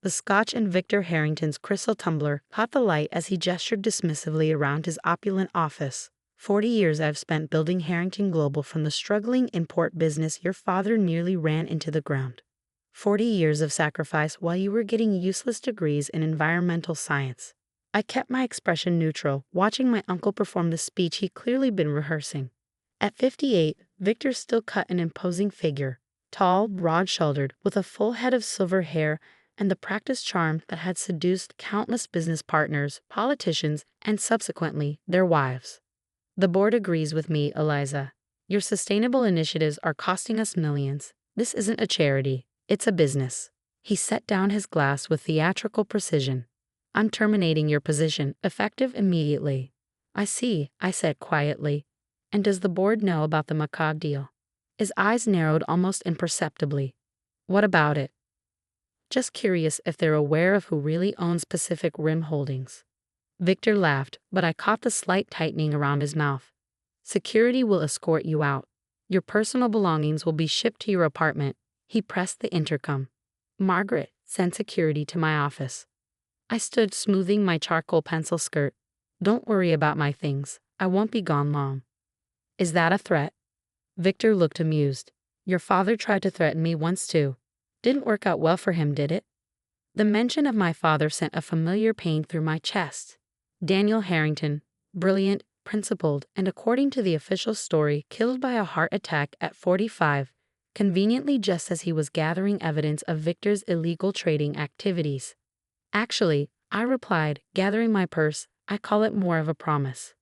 The scotch in Victor Harrington's crystal tumbler caught the light as he gestured dismissively around his opulent office. 40 years I've spent building Harrington Global from the struggling import business your father nearly ran into the ground. 40 years of sacrifice while you were getting useless degrees in environmental science. I kept my expression neutral, watching my uncle perform the speech he'd clearly been rehearsing. At 58, Victor still cut an imposing figure, tall, broad-shouldered, with a full head of silver hair and the practiced charm that had seduced countless business partners, politicians, and subsequently their wives. The board agrees with me, Eliza. Your sustainable initiatives are costing us millions. This isn't a charity, it's a business. He set down his glass with theatrical precision. I'm terminating your position, effective immediately. I see, I said quietly. And does the board know about the macabre deal? His eyes narrowed almost imperceptibly. What about it? Just curious if they're aware of who really owns Pacific Rim Holdings. Victor laughed, but I caught the slight tightening around his mouth. Security will escort you out. Your personal belongings will be shipped to your apartment. He pressed the intercom. Margaret, send security to my office. I stood smoothing my charcoal pencil skirt. Don't worry about my things. I won't be gone long. Is that a threat? Victor looked amused. Your father tried to threaten me once too. Didn't work out well for him, did it? The mention of my father sent a familiar pain through my chest. Daniel Harrington, brilliant, principled, and according to the official story, killed by a heart attack at 45, conveniently just as he was gathering evidence of Victor's illegal trading activities. Actually, I replied, gathering my purse, I call it more of a promise.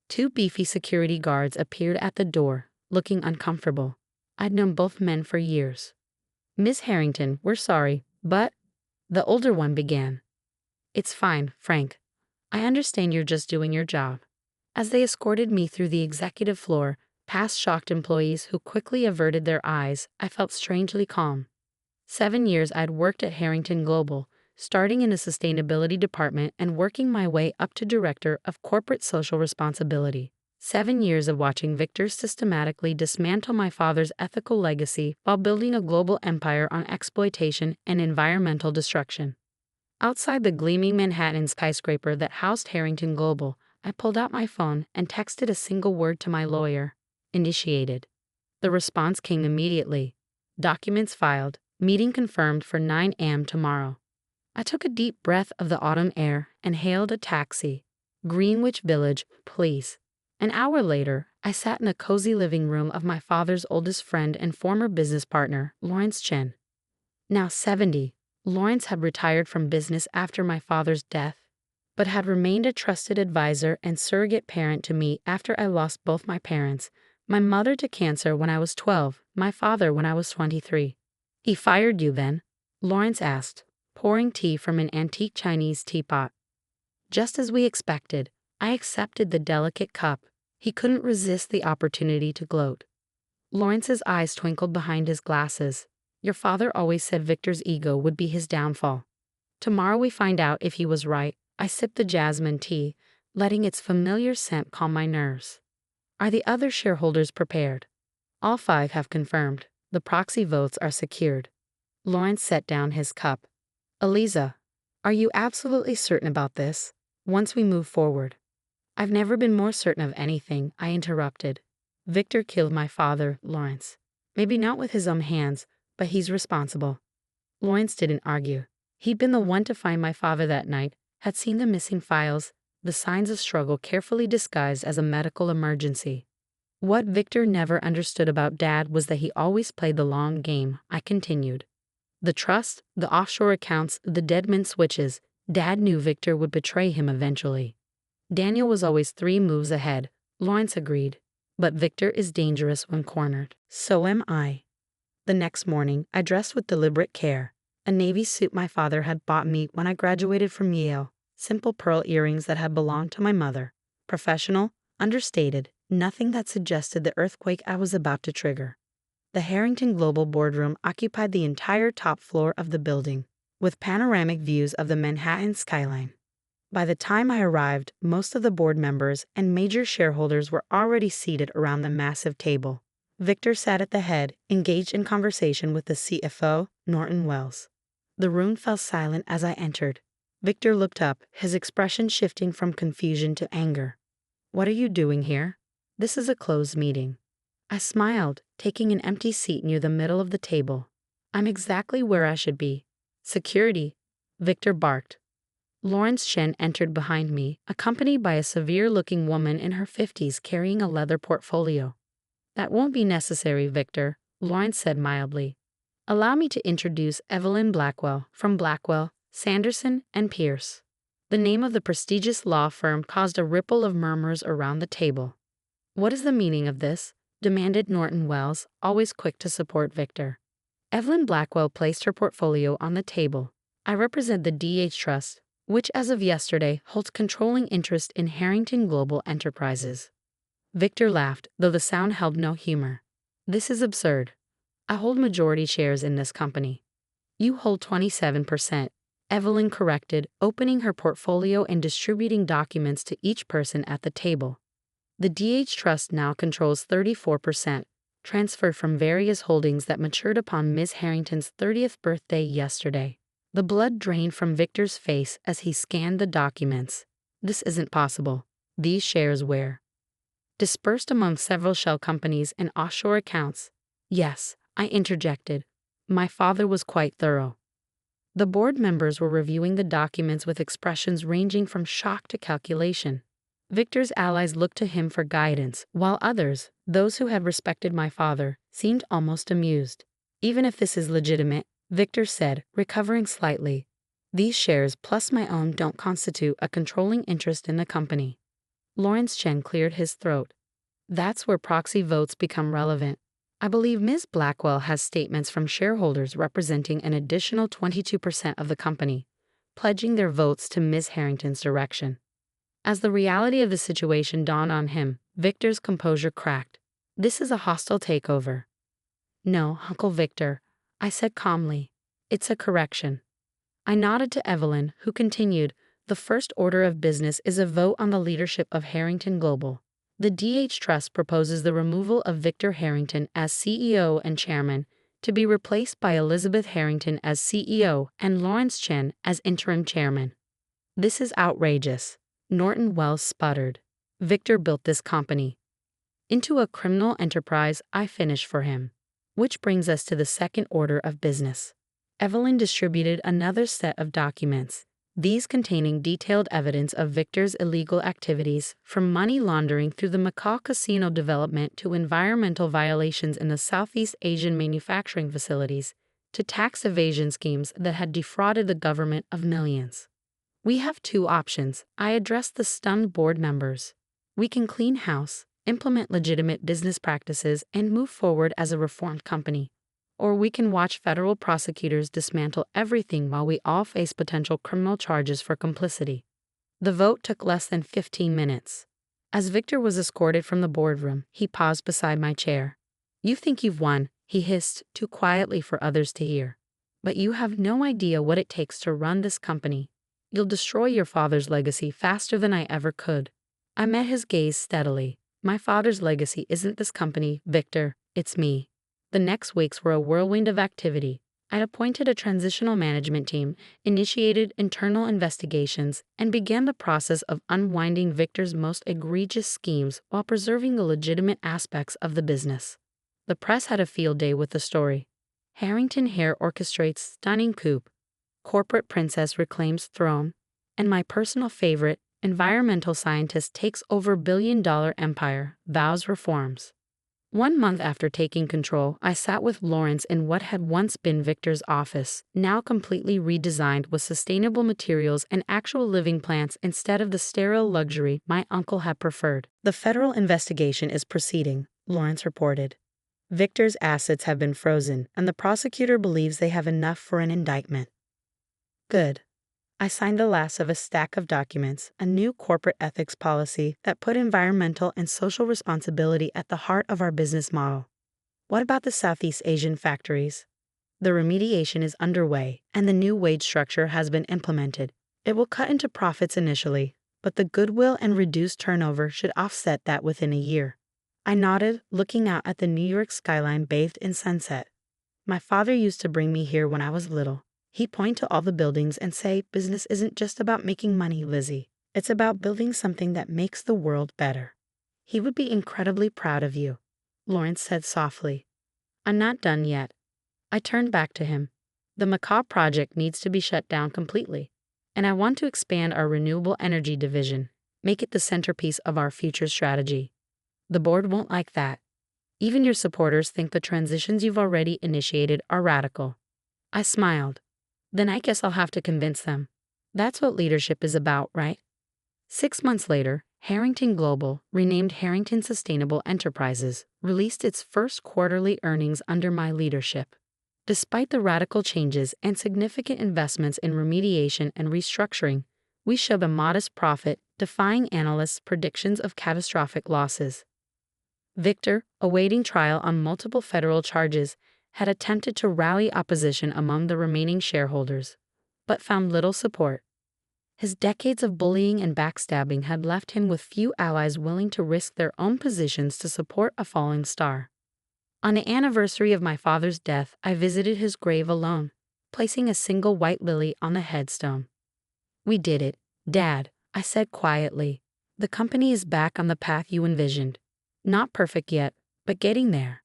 2 beefy security guards appeared at the door, looking uncomfortable. I'd known both men for years. Miss Harrington, we're sorry, but... The older one began. It's fine, Frank. I understand you're just doing your job. As they escorted me through the executive floor, past shocked employees who quickly averted their eyes, I felt strangely calm. 7 years I'd worked at Harrington Global, starting in a sustainability department and working my way up to director of corporate social responsibility. 7 years of watching Victor systematically dismantle my father's ethical legacy while building a global empire on exploitation and environmental destruction. Outside the gleaming Manhattan skyscraper that housed Harrington Global, I pulled out my phone and texted a single word to my lawyer. Initiated. The response came immediately. Documents filed. Meeting confirmed for 9 a.m. tomorrow. I took a deep breath of the autumn air and hailed a taxi. Greenwich Village, please. An hour later, I sat in a cozy living room of my father's oldest friend and former business partner, Lawrence Chen. Now 70, Lawrence had retired from business after my father's death, but had remained a trusted advisor and surrogate parent to me after I lost both my parents, my mother to cancer when I was 12, my father when I was 23. He fired you then? Lawrence asked, pouring tea from an antique Chinese teapot. Just as we expected, I accepted the delicate cup. He couldn't resist the opportunity to gloat. Lawrence's eyes twinkled behind his glasses. Your father always said Victor's ego would be his downfall. Tomorrow we find out if he was right. I sipped the jasmine tea, letting its familiar scent calm my nerves. Are the other shareholders prepared? All 5 have confirmed. The proxy votes are secured. Lawrence set down his cup. Eliza, are you absolutely certain about this? Once we move forward. I've never been more certain of anything, I interrupted. Victor killed my father, Lawrence. Maybe not with his own hands, but he's responsible. Lawrence didn't argue. He'd been the one to find my father that night, had seen the missing files, the signs of struggle carefully disguised as a medical emergency. What Victor never understood about Dad was that he always played the long game, I continued. The trust, the offshore accounts, the deadman switches, Dad knew Victor would betray him eventually. Daniel was always 3 moves ahead, Lawrence agreed. But Victor is dangerous when cornered. So am I. The next morning, I dressed with deliberate care. A navy suit my father had bought me when I graduated from Yale, simple pearl earrings that had belonged to my mother. Professional, understated, nothing that suggested the earthquake I was about to trigger. The Harrington Global boardroom occupied the entire top floor of the building, with panoramic views of the Manhattan skyline. By the time I arrived, most of the board members and major shareholders were already seated around the massive table. Victor sat at the head, engaged in conversation with the CFO, Norton Wells. The room fell silent as I entered. Victor looked up, his expression shifting from confusion to anger. "What are you doing here? This is a closed meeting." I smiled, taking an empty seat near the middle of the table. "I'm exactly where I should be." "Security," Victor barked. Lawrence Shen entered behind me, accompanied by a severe-looking woman in her 50s carrying a leather portfolio. "That won't be necessary, Victor," Lawrence said mildly. "Allow me to introduce Evelyn Blackwell from Blackwell, Sanderson, and Pierce." The name of the prestigious law firm caused a ripple of murmurs around the table. "What is the meaning of this?" demanded Norton Wells, always quick to support Victor. Evelyn Blackwell placed her portfolio on the table. "I represent the DH Trust, which as of yesterday holds controlling interest in Harrington Global Enterprises." Victor laughed, though the sound held no humor. "This is absurd. I hold majority shares in this company." "You hold 27%, Evelyn corrected, opening her portfolio and distributing documents to each person at the table. "The DH Trust now controls 34%, transferred from various holdings that matured upon Ms. Harrington's 30th birthday yesterday." The blood drained from Victor's face as he scanned the documents. "This isn't possible. These shares were dispersed among several shell companies and offshore accounts." "Yes," I interjected. "My father was quite thorough." The board members were reviewing the documents with expressions ranging from shock to calculation. Victor's allies looked to him for guidance, while others, those who had respected my father, seemed almost amused. "Even if this is legitimate," Victor said, recovering slightly, "these shares plus my own don't constitute a controlling interest in the company." Lawrence Chen cleared his throat. "That's where proxy votes become relevant. I believe Ms. Blackwell has statements from shareholders representing an additional 22% of the company, pledging their votes to Ms. Harrington's direction." As the reality of the situation dawned on him, Victor's composure cracked. "This is a hostile takeover." "No, Uncle Victor," I said calmly. "It's a correction." I nodded to Evelyn, who continued, "The first order of business is a vote on the leadership of Harrington Global. The DH Trust proposes the removal of Victor Harrington as CEO and chairman, to be replaced by Elizabeth Harrington as CEO and Lawrence Chen as interim chairman." "This is outrageous," Norton Wells sputtered. "Victor built this company into a criminal enterprise," I finished for him. "Which brings us to the second order of business." Evelyn distributed another set of documents, these containing detailed evidence of Victor's illegal activities, from money laundering through the Macau casino development to environmental violations in the Southeast Asian manufacturing facilities, to tax evasion schemes that had defrauded the government of millions. "We have two options," I addressed the stunned board members. "We can clean house, implement legitimate business practices, and move forward as a reformed company. Or we can watch federal prosecutors dismantle everything while we all face potential criminal charges for complicity." The vote took less than 15 minutes. As Victor was escorted from the boardroom, he paused beside my chair. "You think you've won," he hissed, too quietly for others to hear. "But you have no idea what it takes to run this company. You'll destroy your father's legacy faster than I ever could." I met his gaze steadily. "My father's legacy isn't this company, Victor, it's me." The next weeks were a whirlwind of activity. I'd appointed a transitional management team, initiated internal investigations, and began the process of unwinding Victor's most egregious schemes while preserving the legitimate aspects of the business. The press had a field day with the story. "Harrington Hair orchestrates stunning coup. Corporate princess reclaims throne." And my personal favorite, environmental scientist takes over billion-dollar empire, vows reforms. 1 month after taking control, I sat with Lawrence in what had once been Victor's office, now completely redesigned with sustainable materials and actual living plants instead of the sterile luxury my uncle had preferred. "The federal investigation is proceeding," Lawrence reported. "Victor's assets have been frozen, and the prosecutor believes they have enough for an indictment." Good. I signed the last of a stack of documents, a new corporate ethics policy that put environmental and social responsibility at the heart of our business model. What about the Southeast Asian factories? The remediation is underway, and the new wage structure has been implemented. It will cut into profits initially, but the goodwill and reduced turnover should offset that within a year. I nodded, looking out at the New York skyline bathed in sunset. "My father used to bring me here when I was little. He'd point to all the buildings and say, "Business isn't just about making money, Lizzie. It's about building something that makes the world better." "He would be incredibly proud of you," Lawrence said softly. "I'm not done yet." I turned back to him. "The macabre project needs to be shut down completely, and I want to expand our renewable energy division, make it the centerpiece of our future strategy." "The board won't like that. Even your supporters think the transitions you've already initiated are radical." I smiled. "Then I guess I'll have to convince them. That's what leadership is about, right?" 6 months later, Harrington Global, renamed Harrington Sustainable Enterprises, released its first quarterly earnings under my leadership. Despite the radical changes and significant investments in remediation and restructuring, we showed a modest profit, defying analysts' predictions of catastrophic losses. Victor, awaiting trial on multiple federal charges, had attempted to rally opposition among the remaining shareholders, but found little support. His decades of bullying and backstabbing had left him with few allies willing to risk their own positions to support a falling star. On the anniversary of my father's death, I visited his grave alone, placing a single white lily on the headstone. "We did it, Dad," I said quietly. "The company is back on the path you envisioned. Not perfect yet, but getting there."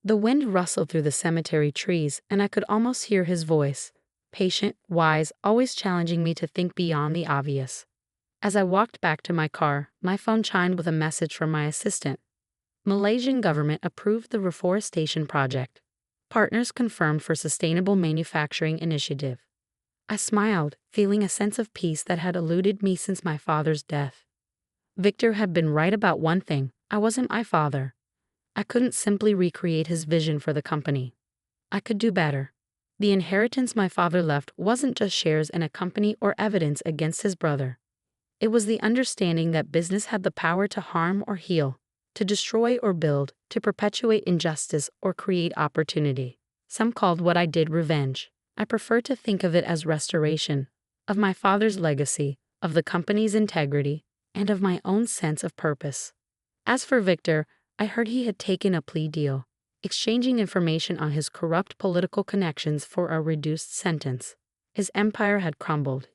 The wind rustled through the cemetery trees, and I could almost hear his voice, patient, wise, always challenging me to think beyond the obvious. As I walked back to my car, my phone chimed with a message from my assistant. Malaysian government approved the reforestation project. Partners confirmed for Sustainable Manufacturing Initiative. I smiled, feeling a sense of peace that had eluded me since my father's death. Victor had been right about one thing: I wasn't my father. I couldn't simply recreate his vision for the company. I could do better. The inheritance my father left wasn't just shares in a company or evidence against his brother. It was the understanding that business had the power to harm or heal, to destroy or build, to perpetuate injustice or create opportunity. Some called what I did revenge. I prefer to think of it as restoration, of my father's legacy, of the company's integrity, and of my own sense of purpose. As for Victor, I heard he had taken a plea deal, exchanging information on his corrupt political connections for a reduced sentence. His empire had crumbled.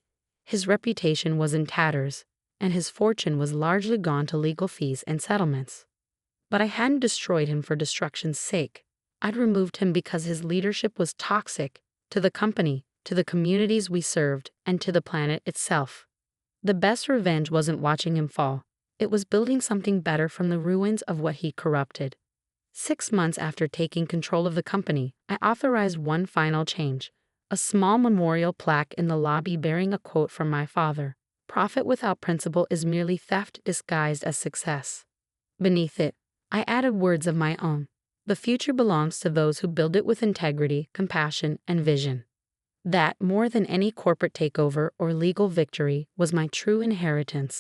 His reputation was in tatters, and his fortune was largely gone to legal fees and settlements. But I hadn't destroyed him for destruction's sake. I'd removed him because his leadership was toxic to the company, to the communities we served, and to the planet itself. The best revenge wasn't watching him fall. It was building something better from the ruins of what he corrupted. 6 months after taking control of the company, I authorized one final change: a small memorial plaque in the lobby bearing a quote from my father. "Profit without principle is merely theft disguised as success." Beneath it, I added words of my own: "The future belongs to those who build it with integrity, compassion, and vision." That, more than any corporate takeover or legal victory, was my true inheritance.